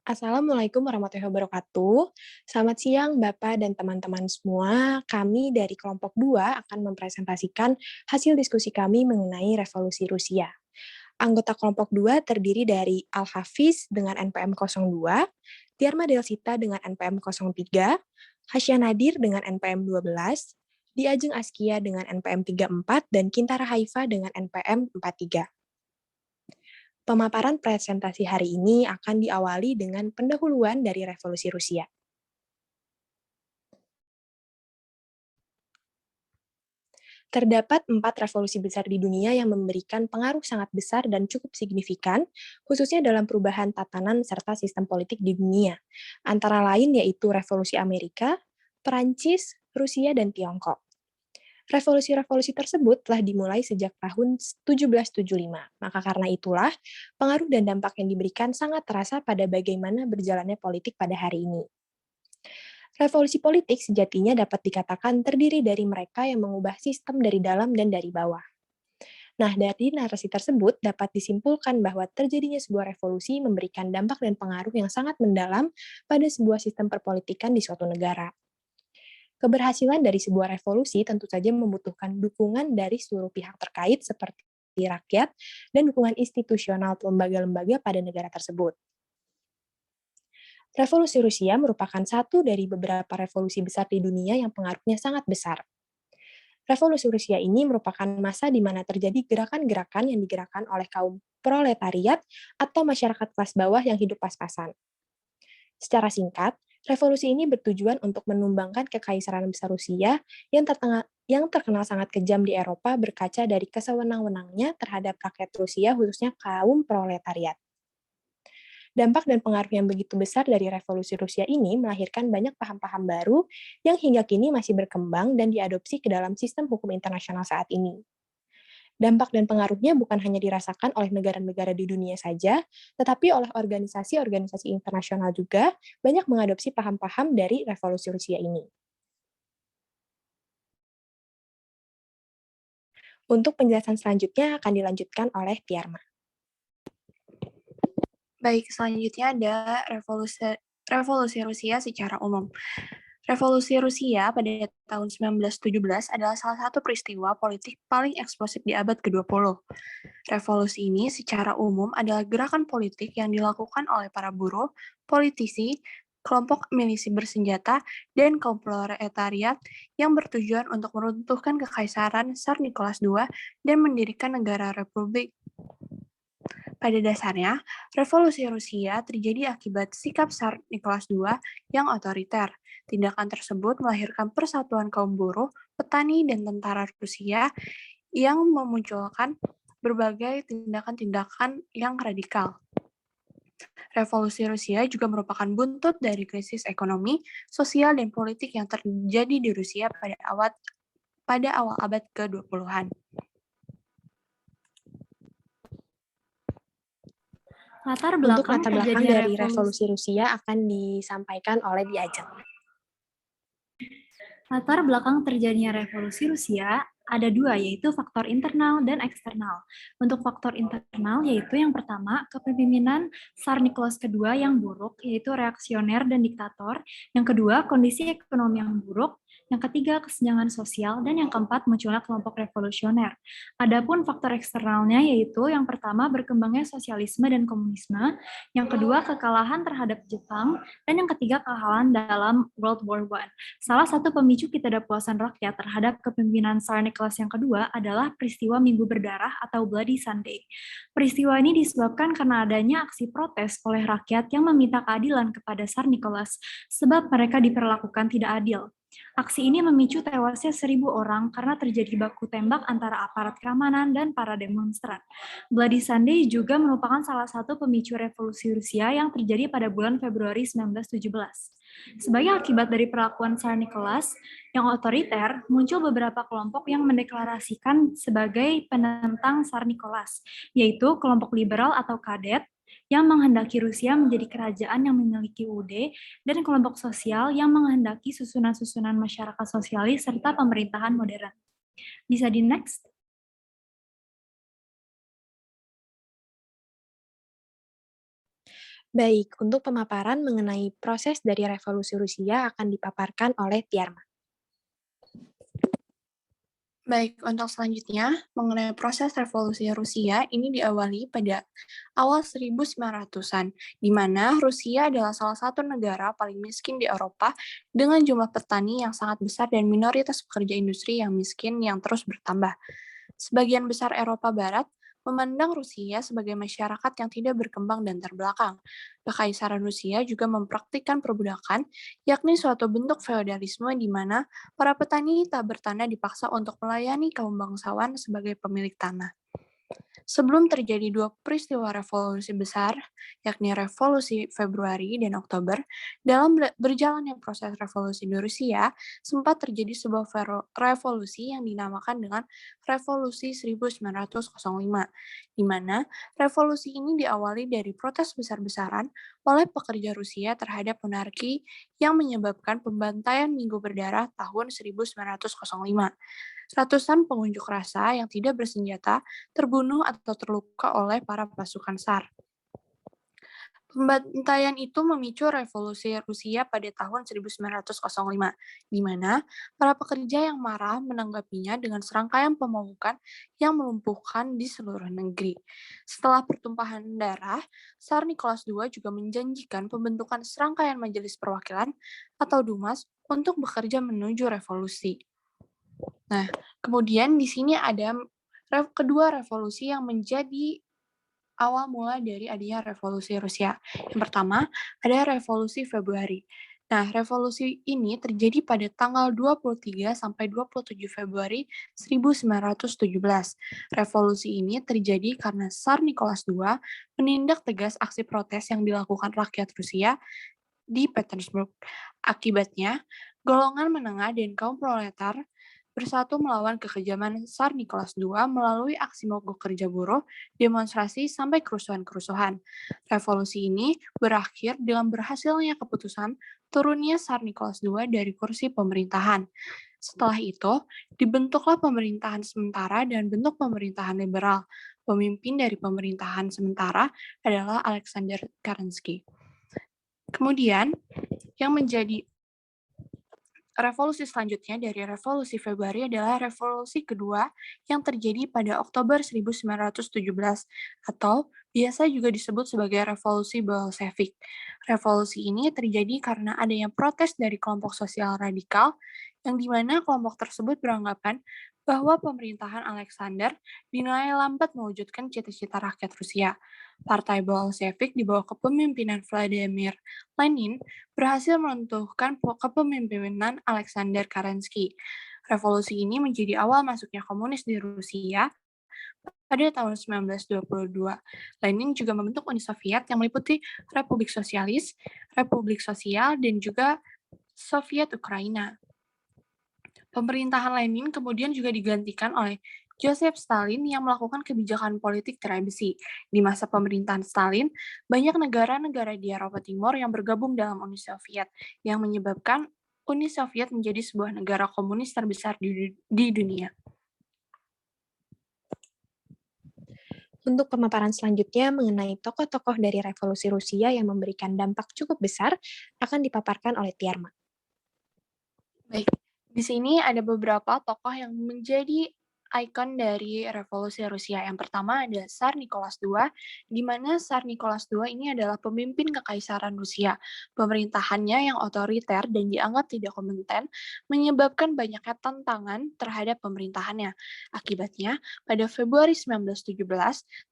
Assalamualaikum warahmatullahi wabarakatuh. Selamat siang Bapak dan teman-teman semua. Kami dari kelompok 2 akan mempresentasikan hasil diskusi kami mengenai revolusi Rusia. Anggota kelompok 2 terdiri dari Al-Hafiz dengan NPM 02, Tiarma Delsita dengan NPM 03, Hasya Nadir dengan NPM 12, Diajeng Askia dengan NPM 34, dan Kintara Haifa dengan NPM 43. Pemaparan presentasi hari ini akan diawali dengan pendahuluan dari Revolusi Rusia. Terdapat 4 revolusi besar di dunia yang memberikan pengaruh sangat besar dan cukup signifikan, khususnya dalam perubahan tatanan serta sistem politik di dunia. Antara lain yaitu Revolusi Amerika, Perancis, Rusia, dan Tiongkok. Revolusi-revolusi tersebut telah dimulai sejak tahun 1775. Maka karena itulah, pengaruh dan dampak yang diberikan sangat terasa pada bagaimana berjalannya politik pada hari ini. Revolusi politik sejatinya dapat dikatakan terdiri dari mereka yang mengubah sistem dari dalam dan dari bawah. Nah, dari narasi tersebut dapat disimpulkan bahwa terjadinya sebuah revolusi memberikan dampak dan pengaruh yang sangat mendalam pada sebuah sistem perpolitikan di suatu negara. Keberhasilan dari sebuah revolusi tentu saja membutuhkan dukungan dari seluruh pihak terkait seperti rakyat dan dukungan institusional lembaga-lembaga pada negara tersebut. Revolusi Rusia merupakan satu dari beberapa revolusi besar di dunia yang pengaruhnya sangat besar. Revolusi Rusia ini merupakan masa di mana terjadi gerakan-gerakan yang digerakkan oleh kaum proletariat atau masyarakat kelas bawah yang hidup pas-pasan. Secara singkat, revolusi ini bertujuan untuk menumbangkan kekaisaran besar Rusia yang terkenal sangat kejam di Eropa berkaca dari kesewenang-wenangnya terhadap rakyat Rusia, khususnya kaum proletariat. Dampak dan pengaruh yang begitu besar dari revolusi Rusia ini melahirkan banyak paham-paham baru yang hingga kini masih berkembang dan diadopsi ke dalam sistem hukum internasional saat ini. Dampak dan pengaruhnya bukan hanya dirasakan oleh negara-negara di dunia saja, tetapi oleh organisasi-organisasi internasional juga banyak mengadopsi paham-paham dari revolusi Rusia ini. Untuk penjelasan selanjutnya akan dilanjutkan oleh Tiarma. Baik, selanjutnya ada revolusi Rusia secara umum. Revolusi Rusia pada tahun 1917 adalah salah satu peristiwa politik paling eksplosif di abad ke-20. Revolusi ini secara umum adalah gerakan politik yang dilakukan oleh para buruh, politisi, kelompok milisi bersenjata, dan kaum proletariat yang bertujuan untuk meruntuhkan kekaisaran Tsar Nicholas II dan mendirikan negara republik. Pada dasarnya, revolusi Rusia terjadi akibat sikap Tsar Nicholas II yang otoriter. Tindakan tersebut melahirkan persatuan kaum buruh, petani, dan tentara Rusia yang memunculkan berbagai tindakan-tindakan yang radikal. Revolusi Rusia juga merupakan buntut dari krisis ekonomi, sosial, dan politik yang terjadi di Rusia pada awal abad ke-20-an. Untuk latar belakang dari revolusi Rusia akan disampaikan oleh Diajeng. Latar belakang terjadinya revolusi Rusia ada dua, yaitu faktor internal dan eksternal. Untuk faktor internal, yaitu yang pertama, kepemimpinan Tsar Nicholas II yang buruk, yaitu reaksioner dan diktator. Yang kedua, kondisi ekonomi yang buruk. Yang ketiga, kesenjangan sosial. Dan yang keempat, munculnya kelompok revolusioner. Adapun faktor eksternalnya, yaitu yang pertama, berkembangnya sosialisme dan komunisme. Yang kedua, kekalahan terhadap Jepang. Dan yang ketiga, kekalahan dalam World War I. Salah satu pemicu ketidakpuasan rakyat terhadap kepemimpinan Tsar Nicholas yang kedua adalah peristiwa Minggu Berdarah atau Bloody Sunday. Peristiwa ini disebabkan karena adanya aksi protes oleh rakyat yang meminta keadilan kepada Tsar Nicholas sebab mereka diperlakukan tidak adil. Aksi ini memicu tewasnya 1.000 orang karena terjadi baku tembak antara aparat keamanan dan para demonstran. Bloody Sunday juga merupakan salah satu pemicu revolusi Rusia yang terjadi pada bulan Februari 1917. Sebagai akibat dari perlakuan Tsar Nicholas yang otoriter, muncul beberapa kelompok yang mendeklarasikan sebagai penentang Tsar Nicholas, yaitu kelompok liberal atau kadet, yang menghendaki Rusia menjadi kerajaan yang memiliki UD, dan kelompok sosial yang menghendaki susunan-susunan masyarakat sosialis serta pemerintahan modern. Bisa di next? Baik, untuk pemaparan mengenai proses dari revolusi Rusia akan dipaparkan oleh Tiarma. Baik, untuk selanjutnya, mengenai proses revolusi Rusia, ini diawali pada awal 1900-an, di mana Rusia adalah salah satu negara paling miskin di Eropa dengan jumlah petani yang sangat besar dan minoritas pekerja industri yang miskin yang terus bertambah. Sebagian besar Eropa Barat memandang Rusia sebagai masyarakat yang tidak berkembang dan terbelakang. Kekaisaran Rusia juga mempraktikkan perbudakan, yakni suatu bentuk feodalisme di mana para petani tak bertanah dipaksa untuk melayani kaum bangsawan sebagai pemilik tanah. Sebelum terjadi dua peristiwa revolusi besar, yakni Revolusi Februari dan Oktober, dalam berjalannya proses revolusi di Rusia, sempat terjadi sebuah revolusi yang dinamakan dengan Revolusi 1905, di mana revolusi ini diawali dari protes besar-besaran oleh pekerja Rusia terhadap monarki yang menyebabkan pembantaian Minggu Berdarah tahun 1905. Ratusan pengunjuk rasa yang tidak bersenjata terbunuh atau terluka oleh para pasukan SAR. Pembantaian itu memicu revolusi Rusia pada tahun 1905, di mana para pekerja yang marah menanggapinya dengan serangkaian pemogokan yang melumpuhkan di seluruh negeri. Setelah pertumpahan darah, Tsar Nicholas II juga menjanjikan pembentukan serangkaian majelis perwakilan atau Dumas untuk bekerja menuju revolusi. Nah, kemudian di sini ada kedua revolusi yang menjadi awal mula dari adanya revolusi Rusia. Yang pertama, ada revolusi Februari. Nah, revolusi ini terjadi pada tanggal 23 sampai 27 Februari 1917. Revolusi ini terjadi karena Tsar Nicholas II menindak tegas aksi protes yang dilakukan rakyat Rusia di Petersburg. Akibatnya, golongan menengah dan kaum proletar bersatu melawan kekejaman Tsar Nicholas II melalui aksi mogok kerja buruh, demonstrasi, sampai kerusuhan-kerusuhan. Revolusi ini berakhir dengan berhasilnya keputusan turunnya Tsar Nicholas II dari kursi pemerintahan. Setelah itu, dibentuklah pemerintahan sementara dan bentuk pemerintahan liberal. Pemimpin dari pemerintahan sementara adalah Alexander Kerensky. Kemudian, yang menjadi revolusi selanjutnya dari revolusi Februari adalah revolusi kedua yang terjadi pada Oktober 1917 atau biasa juga disebut sebagai revolusi Bolshevik. Revolusi ini terjadi karena adanya protes dari kelompok sosial radikal yang dimana kelompok tersebut beranggapan bahwa pemerintahan Alexander dinilai lambat mewujudkan cita-cita rakyat Rusia. Partai Bolshevik di bawah kepemimpinan Vladimir Lenin berhasil meruntuhkan kepemimpinan Alexander Kerensky. Revolusi ini menjadi awal masuknya komunis di Rusia pada tahun 1922. Lenin juga membentuk Uni Soviet yang meliputi Republik Sosialis, Republik Sosial, dan juga Soviet Ukraina. Pemerintahan Lenin kemudian juga digantikan oleh Joseph Stalin yang melakukan kebijakan politik tirai besi. Di masa pemerintahan Stalin, banyak negara-negara di Eropa Timur yang bergabung dalam Uni Soviet, yang menyebabkan Uni Soviet menjadi sebuah negara komunis terbesar di dunia. Untuk pemaparan selanjutnya mengenai tokoh-tokoh dari revolusi Rusia yang memberikan dampak cukup besar akan dipaparkan oleh Tiarma. Baik, di sini ada beberapa tokoh yang menjadi ikon dari revolusi Rusia. Yang pertama ada Tsar Nicholas II, di mana Tsar Nicholas II ini adalah pemimpin kekaisaran Rusia. Pemerintahannya yang otoriter dan dianggap tidak kompeten menyebabkan banyaknya tantangan terhadap pemerintahannya. Akibatnya, pada Februari 1917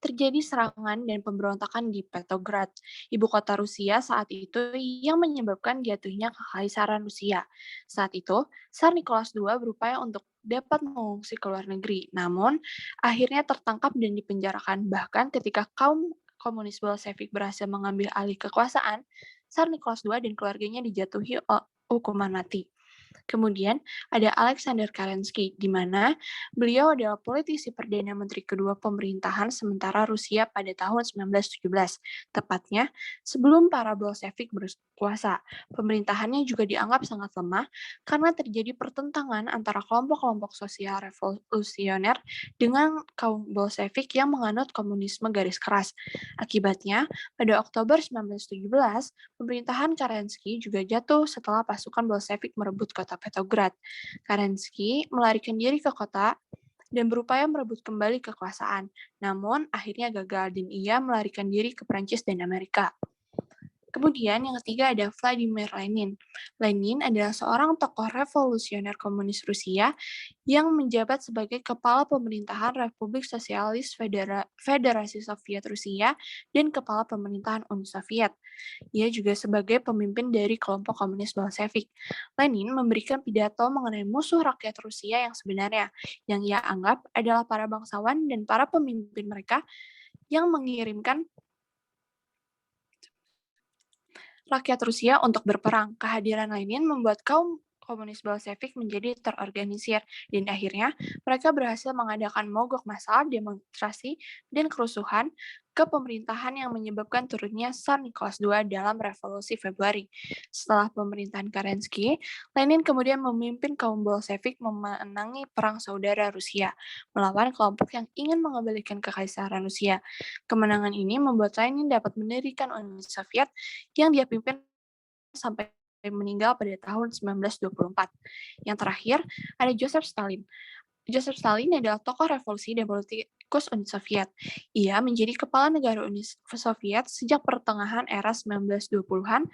terjadi serangan dan pemberontakan di Petrograd, ibu kota Rusia saat itu, yang menyebabkan jatuhnya kekaisaran Rusia. Saat itu, Tsar Nicholas II berupaya untuk dapat mengungsi ke luar negeri, namun akhirnya tertangkap dan dipenjarakan. Bahkan ketika kaum komunis Bolshevik berhasil mengambil alih kekuasaan, Tsar Nicholas II dan keluarganya dijatuhi hukuman mati. Kemudian ada Alexander Kerensky, di mana beliau adalah politisi Perdana Menteri kedua pemerintahan sementara Rusia pada tahun 1917, tepatnya sebelum para Bolshevik berkuasa. Pemerintahannya juga dianggap sangat lemah karena terjadi pertentangan antara kelompok-kelompok sosial revolusioner dengan kaum Bolshevik yang menganut komunisme garis keras. Akibatnya, pada Oktober 1917, pemerintahan Kerensky juga jatuh setelah pasukan Bolshevik merebut kota Petrograd. Kerensky melarikan diri ke kota dan berupaya merebut kembali kekuasaan. Namun, akhirnya gagal dan ia melarikan diri ke Prancis dan Amerika. Kemudian yang ketiga ada Vladimir Lenin. Lenin adalah seorang tokoh revolusioner komunis Rusia yang menjabat sebagai kepala pemerintahan Republik Sosialis Federasi Soviet Rusia dan kepala pemerintahan Uni Soviet. Ia juga sebagai pemimpin dari kelompok komunis Bolshevik. Lenin memberikan pidato mengenai musuh rakyat Rusia yang sebenarnya, yang ia anggap adalah para bangsawan dan para pemimpin mereka yang mengirimkan rakyat Rusia untuk berperang. Kehadiran Lenin membuat kaum komunis Bolshevik menjadi terorganisir, dan akhirnya mereka berhasil mengadakan mogok massal, demonstrasi, dan kerusuhan ke pemerintahan yang menyebabkan turunnya Tsar Nicholas II dalam Revolusi Februari. Setelah pemerintahan Kerensky, Lenin kemudian memimpin kaum Bolshevik memenangi Perang Saudara Rusia melawan kelompok yang ingin mengembalikan kekaisaran Rusia. Kemenangan ini membuat Lenin dapat mendirikan Uni Soviet yang dia pimpin sampai meninggal pada tahun 1924. Yang terakhir, ada Joseph Stalin. Joseph Stalin adalah tokoh revolusi dan politikus Uni Soviet. Ia menjadi kepala negara Uni Soviet sejak pertengahan era 1920-an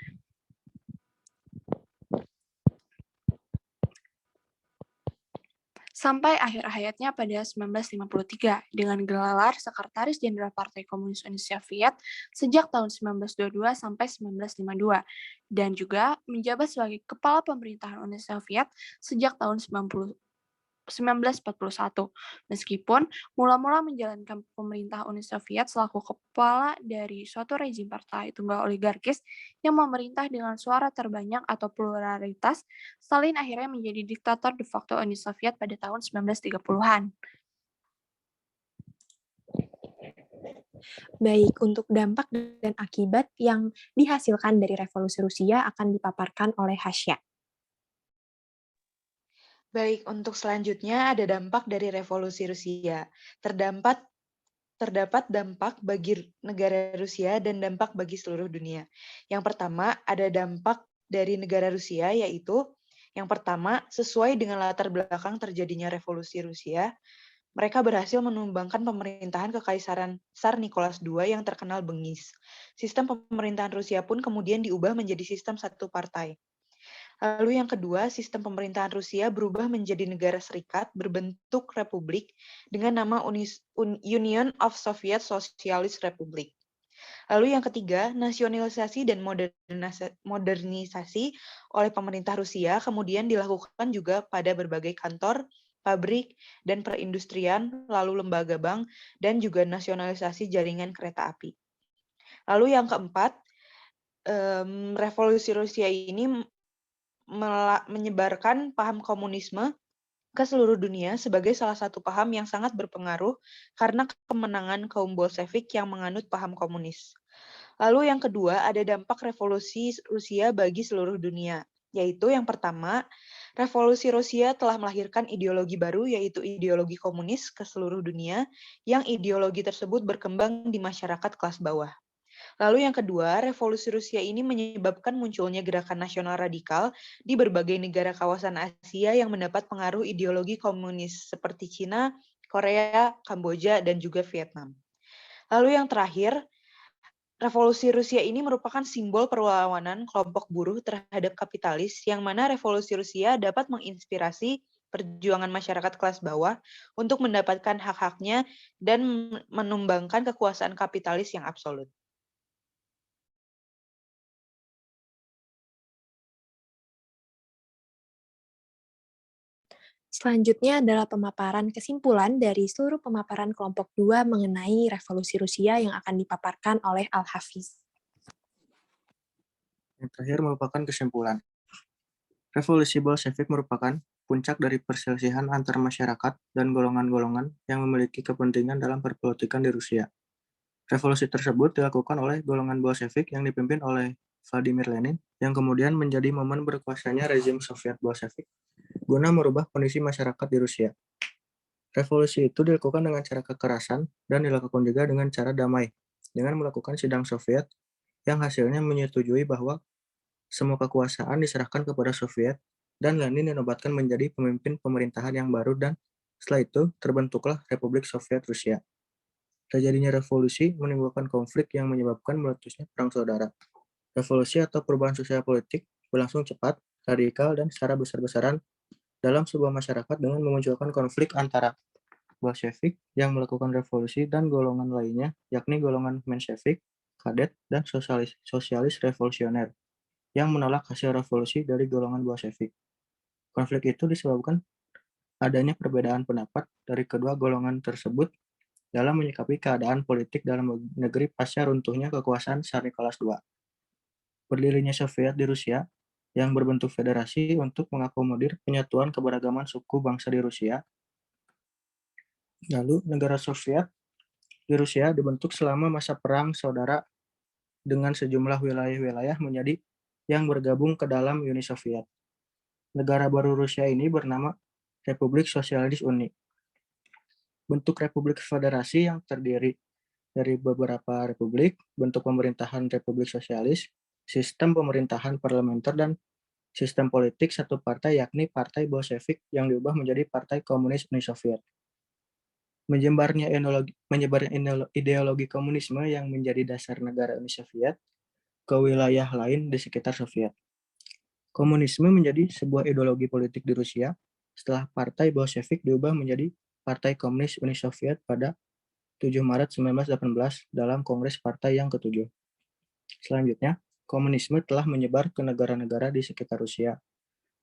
sampai akhir hayatnya pada 1953 dengan gelar Sekretaris Jenderal Partai Komunis Uni Soviet sejak tahun 1922 sampai 1952 dan juga menjabat sebagai Kepala Pemerintahan Uni Soviet sejak tahun 1941. Meskipun mula-mula menjalankan pemerintah Uni Soviet selaku kepala dari suatu rezim partai tunggal oligarkis yang memerintah dengan suara terbanyak atau pluralitas, Stalin akhirnya menjadi diktator de facto Uni Soviet pada tahun 1930-an. Baik, untuk dampak dan akibat yang dihasilkan dari revolusi Rusia akan dipaparkan oleh Hasya. Baik, untuk selanjutnya ada dampak dari revolusi Rusia. Terdapat dampak bagi negara Rusia dan dampak bagi seluruh dunia. Yang pertama, ada dampak dari negara Rusia, yaitu yang pertama, sesuai dengan latar belakang terjadinya revolusi Rusia, mereka berhasil menumbangkan pemerintahan Kekaisaran Tsar Nicholas II yang terkenal bengis. Sistem pemerintahan Rusia pun kemudian diubah menjadi sistem satu partai. Lalu yang kedua, sistem pemerintahan Rusia berubah menjadi negara serikat berbentuk republik dengan nama Union of Soviet Socialist Republic. Lalu yang ketiga, nasionalisasi dan modernisasi oleh pemerintah Rusia kemudian dilakukan juga pada berbagai kantor, pabrik, dan perindustrian, lalu lembaga bank, dan juga nasionalisasi jaringan kereta api. Lalu yang keempat, revolusi Rusia ini menyebarkan paham komunisme ke seluruh dunia sebagai salah satu paham yang sangat berpengaruh karena kemenangan kaum Bolshevik yang menganut paham komunis. Lalu yang kedua, ada dampak revolusi Rusia bagi seluruh dunia, yaitu yang pertama, revolusi Rusia telah melahirkan ideologi baru, yaitu ideologi komunis ke seluruh dunia, yang ideologi tersebut berkembang di masyarakat kelas bawah. Lalu yang kedua, revolusi Rusia ini menyebabkan munculnya gerakan nasional radikal di berbagai negara kawasan Asia yang mendapat pengaruh ideologi komunis seperti Cina, Korea, Kamboja, dan juga Vietnam. Lalu yang terakhir, revolusi Rusia ini merupakan simbol perlawanan kelompok buruh terhadap kapitalis yang mana revolusi Rusia dapat menginspirasi perjuangan masyarakat kelas bawah untuk mendapatkan hak-haknya dan menumbangkan kekuasaan kapitalis yang absolut. Selanjutnya adalah pemaparan kesimpulan dari seluruh pemaparan kelompok 2 mengenai revolusi Rusia yang akan dipaparkan oleh Al-Hafiz. Yang terakhir merupakan kesimpulan. Revolusi Bolshevik merupakan puncak dari perselisihan antar masyarakat dan golongan-golongan yang memiliki kepentingan dalam perpolitikan di Rusia. Revolusi tersebut dilakukan oleh golongan Bolshevik yang dipimpin oleh Vladimir Lenin, yang kemudian menjadi momen berkuasanya rezim Soviet Bolshevik guna merubah kondisi masyarakat di Rusia. Revolusi itu dilakukan dengan cara kekerasan dan dilakukan juga dengan cara damai, dengan melakukan sidang Soviet yang hasilnya menyetujui bahwa semua kekuasaan diserahkan kepada Soviet dan Lenin dinobatkan menjadi pemimpin pemerintahan yang baru dan setelah itu terbentuklah Republik Soviet Rusia. Terjadinya revolusi menimbulkan konflik yang menyebabkan meletusnya perang saudara. Revolusi atau perubahan sosial politik berlangsung cepat, radikal, dan secara besar-besaran dalam sebuah masyarakat dengan memunculkan konflik antara Bolshevik yang melakukan revolusi dan golongan lainnya, yakni golongan Menshevik, Kadet, dan sosialis revolusioner yang menolak hasil revolusi dari golongan Bolshevik. Konflik itu disebabkan adanya perbedaan pendapat dari kedua golongan tersebut dalam menyikapi keadaan politik dalam negeri pasca runtuhnya kekuasaan Tsar Nicholas II. Berdirinya Soviet di Rusia yang berbentuk federasi untuk mengakomodir penyatuan keberagaman suku bangsa di Rusia. Lalu negara Soviet di Rusia dibentuk selama masa perang saudara dengan sejumlah wilayah-wilayah menjadi yang bergabung ke dalam Uni Soviet. Negara baru Rusia ini bernama Republik Sosialis Uni. Bentuk republik federasi yang terdiri dari beberapa republik, bentuk pemerintahan republik sosialis, sistem pemerintahan parlementer, dan sistem politik satu partai yakni Partai Bolshevik yang diubah menjadi Partai Komunis Uni Soviet. Menyebarnya ideologi komunisme yang menjadi dasar negara Uni Soviet ke wilayah lain di sekitar Soviet. Komunisme menjadi sebuah ideologi politik di Rusia setelah Partai Bolshevik diubah menjadi Partai Komunis Uni Soviet pada 7 Maret 1918 dalam Kongres Partai yang ke-7. Selanjutnya, komunisme telah menyebar ke negara-negara di sekitar Rusia.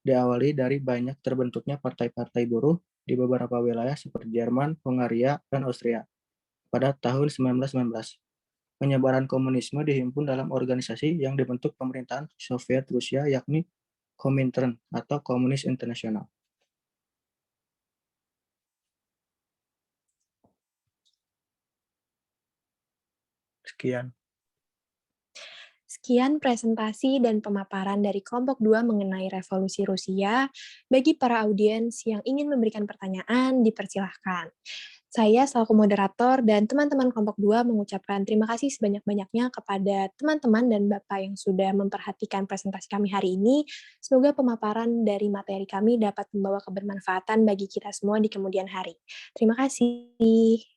Diawali dari banyak terbentuknya partai-partai buruh di beberapa wilayah seperti Jerman, Hungaria, dan Austria pada tahun 1919. Penyebaran komunisme dihimpun dalam organisasi yang dibentuk pemerintahan Soviet Rusia yakni Komintern atau Komunis Internasional. Sekian. Sekian presentasi dan pemaparan dari kelompok 2 mengenai revolusi Rusia. Bagi para audiens yang ingin memberikan pertanyaan, dipersilahkan. Saya selaku moderator dan teman-teman kelompok 2 mengucapkan terima kasih sebanyak-banyaknya kepada teman-teman dan Bapak yang sudah memperhatikan presentasi kami hari ini. Semoga pemaparan dari materi kami dapat membawa kebermanfaatan bagi kita semua di kemudian hari. Terima kasih.